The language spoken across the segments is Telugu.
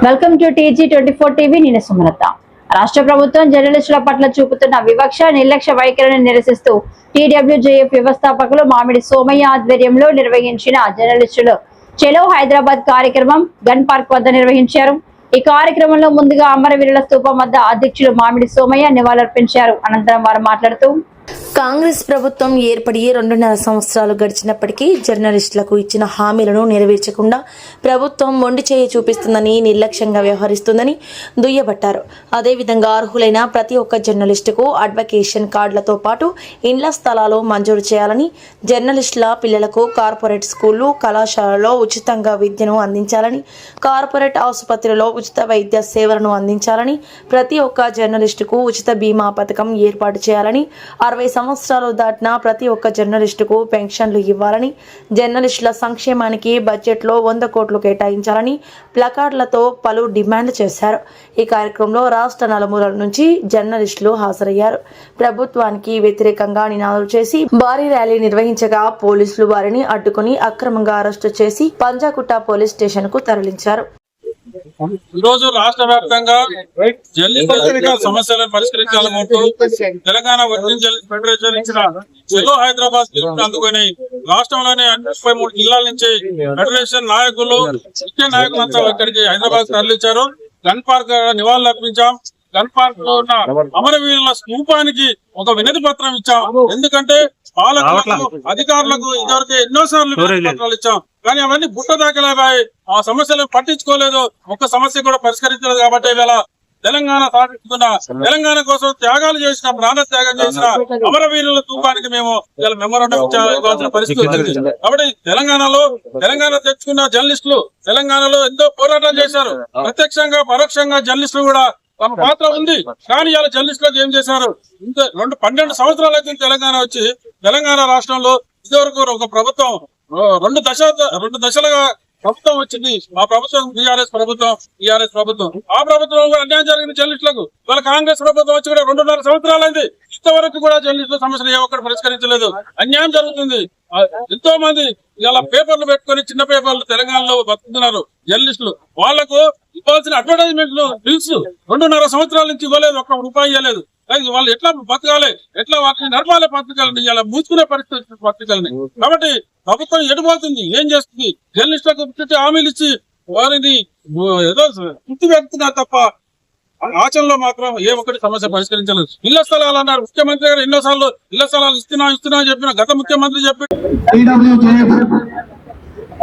Welcome to TG24 TV. నేను సుమలత. రాష్ట్ర ప్రభుత్వం జర్నలిస్టుల పట్ల చూపుతున్న వివక్ష, నిర్లక్ష్య వైఖరిని నిరసిస్తూ TWJF వ్యవస్థాపకులు మామిడి సోమయ్య ఆధ్వర్యంలో నిర్వహించిన జర్నలిస్టులు చెలో హైదరాబాద్ కార్యక్రమం గన్ పార్క్ వద్ద నిర్వహించారు. ఈ కార్యక్రమంలో ముందుగా అమరవీరుల స్తూపం వద్ద అధ్యక్షులు మామిడి సోమయ్య నివాళులర్పించారు. అనంతరం వారు మాట్లాడుతూ కాంగ్రెస్ ప్రభుత్వం ఏర్పడి 2.5 సంవత్సరాలు గడిచినప్పటికీ జర్నలిస్టులకు ఇచ్చిన హామీలను నెరవేర్చకుండా ప్రభుత్వం మొండి చేయి చూపిస్తుందని, నిర్లక్ష్యంగా వ్యవహరిస్తుందని దుయ్యబట్టారు. అదేవిధంగా అర్హులైన ప్రతి ఒక్క జర్నలిస్టుకు అడ్వకేషన్ కార్డులతో పాటు ఇండ్ల స్థలాలు మంజూరు చేయాలని, జర్నలిస్టుల పిల్లలకు కార్పొరేట్ స్కూళ్లు, కళాశాలలో ఉచితంగా విద్యను అందించాలని, కార్పొరేట్ ఆసుపత్రిలో ఉచిత వైద్య సేవలను అందించాలని, ప్రతి ఒక్క జర్నలిస్టుకు ఉచిత బీమా పథకం ఏర్పాటు చేయాలని, 60 సంవత్సరాలు దాటిన ప్రతి ఒక్క జర్నలిస్టుకు పెన్షన్లు ఇవ్వాలని, జర్నలిస్టుల సంక్షేమానికి బడ్జెట్లో 100 కోట్లు కేటాయించాలని ప్లకార్డులతో పలు డిమాండ్లు చేశారు. ఈ కార్యక్రమంలో రాష్ట్ర నలుమూలల నుంచి జర్నలిస్టులు హాజరయ్యారు. ప్రభుత్వానికి వ్యతిరేకంగా నినాదాలు చేసి భారీ ర్యాలీ నిర్వహించగా పోలీసులు వారిని అడ్డుకుని అక్రమంగా అరెస్టు చేసి పంజాగుట్ట పోలీస్ స్టేషన్ కు తరలించారు. ఈరోజు రాష్ట్ర వ్యాప్తంగా జర్నలిస్టుల సమస్యలను పరిష్కరించాలనుకుంటూ తెలంగాణ వర్కింగ్ జర్నలిస్ట్ ఫెడరేషన్ ఇచ్చిన చెలో హైదరాబాద్ పిలుపుని అందుకొని రాష్ట్రంలోని 33 జిల్లాల నుంచి ఫెడరేషన్ నాయకులు, ముఖ్య నాయకులంతా ఇక్కడికి హైదరాబాద్ తరలించారు. గన్ పార్క్ నివాళులు అర్పించాం. గన్ పార్క్ లో ఉన్న అమరవీరుల స్తూపానికి ఒక వినతి పత్రం ఇచ్చాం. ఎందుకంటే పాలకులకు, అధికారులకు ఇదివరకు ఎన్నోసార్లు వినతి పత్రాలు ఇచ్చాం, కానీ అవన్నీ బుట్ట దాఖలాయి ఆ సమస్యలను పట్టించుకోలేదు. ఒక్క సమస్య కూడా పరిష్కరించలేదు. కాబట్టి ఇవాళ తెలంగాణ సాధిస్తున్న, తెలంగాణ కోసం త్యాగాలు చేసిన, ప్రాణ త్యాగం చేసిన అమరవీరుల స్తూపానికి మేము ఇలా మెమోరాండం ఇవ్వాల్సిన పరిస్థితి వచ్చింది. కాబట్టి తెలంగాణ తెచ్చుకున్న జర్నలిస్టులు తెలంగాణలో ఎంతో పోరాటం చేశారు. ప్రత్యక్షంగా పరోక్షంగా జర్నలిస్టులు కూడా తమ పాత్ర ఉంది. కానీ ఇలా జర్నలిస్టులకు ఏం చేశారు? 12 సంవత్సరాల అయితే తెలంగాణ వచ్చి, తెలంగాణ రాష్ట్రంలో ఇదివరకు ఒక ప్రభుత్వం 2 దశలుగా ప్రభుత్వం వచ్చింది. ఆ ప్రభుత్వం టీఆర్ఎస్ ప్రభుత్వం. ఆ ప్రభుత్వంలో కూడా అన్యాయం జరిగింది జర్నలిస్టులకు. వాళ్ళ కాంగ్రెస్ ప్రభుత్వం వచ్చి కూడా 2.5 సంవత్సరాలైంది. ఇంతవరకు కూడా జర్నలిస్టుల సమస్యలు ఏ ఒక్కటి పరిష్కరించలేదు. అన్యాయం జరుగుతుంది. ఎంతో మంది ఇలా పేపర్లు పెట్టుకుని, చిన్న పేపర్లు తెలంగాణలో బతుకుతున్నారు జర్నలిస్టులు. వాళ్లకు ఇవ్వాల్సిన అడ్వర్టైజ్మెంట్లు బిల్స్ 2.5 సంవత్సరాల నుంచి ఇవ్వలేదు, ఒక్క రూపాయి ఇవ్వలేదు. వాళ్ళు ఎట్లా బతకాలి, ఎట్లా వాటిని నడపాలి పత్రికలని, ఇలా మూసుకునే పరిస్థితి పత్రికలని. కాబట్టి ప్రభుత్వం ఎటుపోతుంది, ఏం చేస్తుంది? జర్నలిస్టులకు హామీలు ఇచ్చి వారిని ఏదో తృప్తి పెడుతున్నారు తప్ప ఆచరణలో మాత్రం ఏ ఒక్కటి సమస్య పరిష్కరించలేదు. ఇళ్ల స్థలాలు అన్నారు ముఖ్యమంత్రి గారు, ఎన్నోసార్లు ఇళ్ల స్థలాలు ఇస్తున్నా చెప్పిన గత ముఖ్యమంత్రి చెప్పి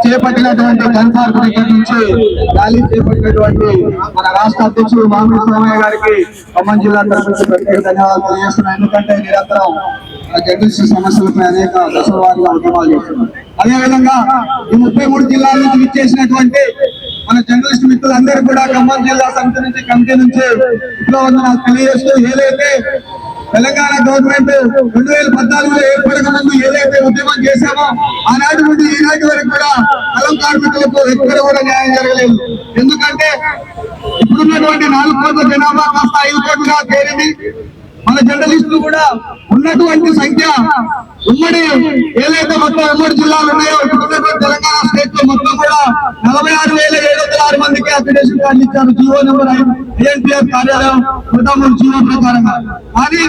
చేపట్టినటువంటి గన్ పార్క్ దగ్గర నుంచి ర్యాలీ చేపట్టినటువంటి మన రాష్ట్ర అధ్యక్షుడు మామిడి సోమయ్య గారికి ఖమ్మం జిల్లా తరఫు ప్రత్యేక ధన్యవాదాలు తెలియజేస్తున్నాం. ఎందుకంటే నిరంతరం జర్నలిస్టు సమస్యలపై అనేక దశల వారీగా ఉద్యమాలు చేస్తున్నారు. అదేవిధంగా ఈ 33 జిల్లాల నుంచి విచ్చేసినటువంటి మన జర్నలిస్టు మిత్రులందరూ కూడా ఖమ్మం జిల్లా సమితి నుంచి, కమిటీ నుంచి నాకు తెలియజేస్తూ, ఏదైతే తెలంగాణ గవర్నమెంట్ 2014లో ఏర్పడక ముందు ఏదైతే ఉద్యమం చేశామో ఆనాటి నుండి ఈనాటి వరకు కూడా కలం కార్మికులకు ఎక్కడ కూడా న్యాయం జరగలేదు. ఎందుకంటే ఇప్పుడున్నటువంటి 4 కోట్ల జనాభా కాస్త 5 కోట్లుగా చేరింది. మన జర్నలిస్టులు కూడా ఉన్నటువంటి సంఖ్య ఉమ్మడి ఏదైతే మొత్తం ఉమ్మడి జిల్లాలు ఉన్నాయో ఇప్పుడున్నటువంటి తెలంగాణ స్టేట్ లో మొత్తం కూడా 46,706 మందికి అప్లికేషన్ కార్డు ఇచ్చారు. జీవో నెంబర్ INPF కార్యాలయం 103 జీవో ప్రకారంగా. కానీ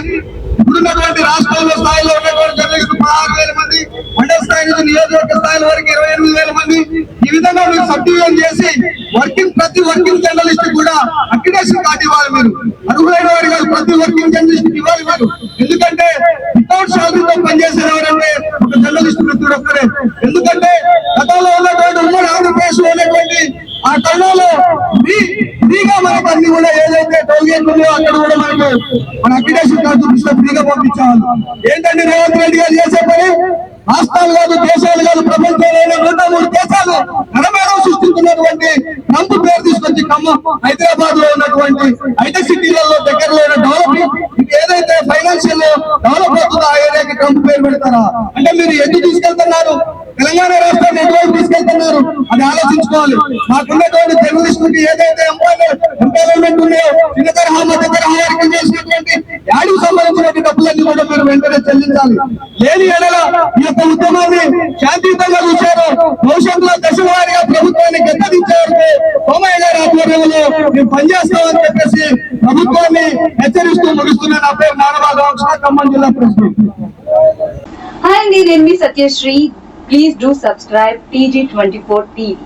ఇప్పుడున్నటువంటి రాష్ట్రంలో స్థాయిలో ఉన్నటువంటి జర్నలిస్టులు 16,000 మంది, మండల స్థాయి నుంచి నియోజకవర్గ స్థాయి వరకు 28,000 మంది. ఈ విధంగా మీరు సబ్డివిజన్ చేసి ప్రతి వర్కింగ్ జర్నలిస్ట్ కూడా అక్రిడేషన్ కార్డు ఇవ్వాలి. మీరు అర్హులైన వారి కాదు, ప్రతి వర్కింగ్ జర్నలిస్ట్ ఇవ్వాలి మీరు. ఎందుకంటే వితౌట్ శాలరీతో పనిచేసే ఎవరంటే ఒక జర్నలిస్ట్ మిత్రుడు ఒక్కరే. ఎందుకంటే గతంలో ఉన్నటువంటి ఉమ్మడి ఆంధ్రప్రదేశ్ లో ఉన్నటువంటి ఆ టైంలో ఫ్రీగా మనకు అన్ని కూడా ఏదైతే టోల్ గేట్ ఉందో అక్కడ కూడా మనకు మన అక్రిడేషన్ కార్డు చూపిస్తే ఫ్రీగా పంపించాలి. ఏంటంటే రేవంత్ రెడ్డి గారు చేసే పని రాష్ట్రాలు కాదు, దేశాలు కాదు, ప్రపంచంలో 203 దేశాలు నరమేధం సృష్టించుకున్నటువంటి ట్రంప్ పేరు తీసుకొచ్చి ఖమ్మం హైదరాబాద్ లో ఉన్నటువంటి ఐటీ సిటీలలో దగ్గరలో డెవలపింగ్ ఏదైతే ఫైనాన్షియల్ డెవలప్ అవుతుందో ఆ ఏరియాకి ట్రంప్ పేరు పెడతారా? అంటే మీరు ఎందుకు తీసుకెళ్తున్నారు? తెలంగాణ రాష్ట్రాన్ని ఎటువంటి తీసుకెళ్తున్నారు అది ఆలోచించుకోవాలి. మాకున్నటువంటి జర్నలిస్టులకి ఏదైతే ఎంప్లాయ్మెంట్ ఉన్నాయో చిన్న తరహా, మధ్య తరహా వారికి చేసినటువంటి యాడికి సంబంధించినటువంటి డబ్బులన్నీ కూడా మీరు వెంటనే చెల్లించాలి. లేని ఎడల ఈ యొక్క ఉద్యమాన్ని శాంతియుతంగా చూశారు. భవిష్యత్తులో దశల వారీగా ప్రభుత్వాన్ని గద్దదించే వరకు సోమయ్య గారి ఆధ్వర్యంలో మేము పనిచేస్తామని చెప్పేసి ప్రభుత్వాన్ని హెచ్చరిస్తూ ముగిస్తున్న నా పేరు మానవ ఖమ్మం జిల్లా ప్రెసిడెంట్. Hi, నేను మీ Satyasri. Please do subscribe TG24 TV.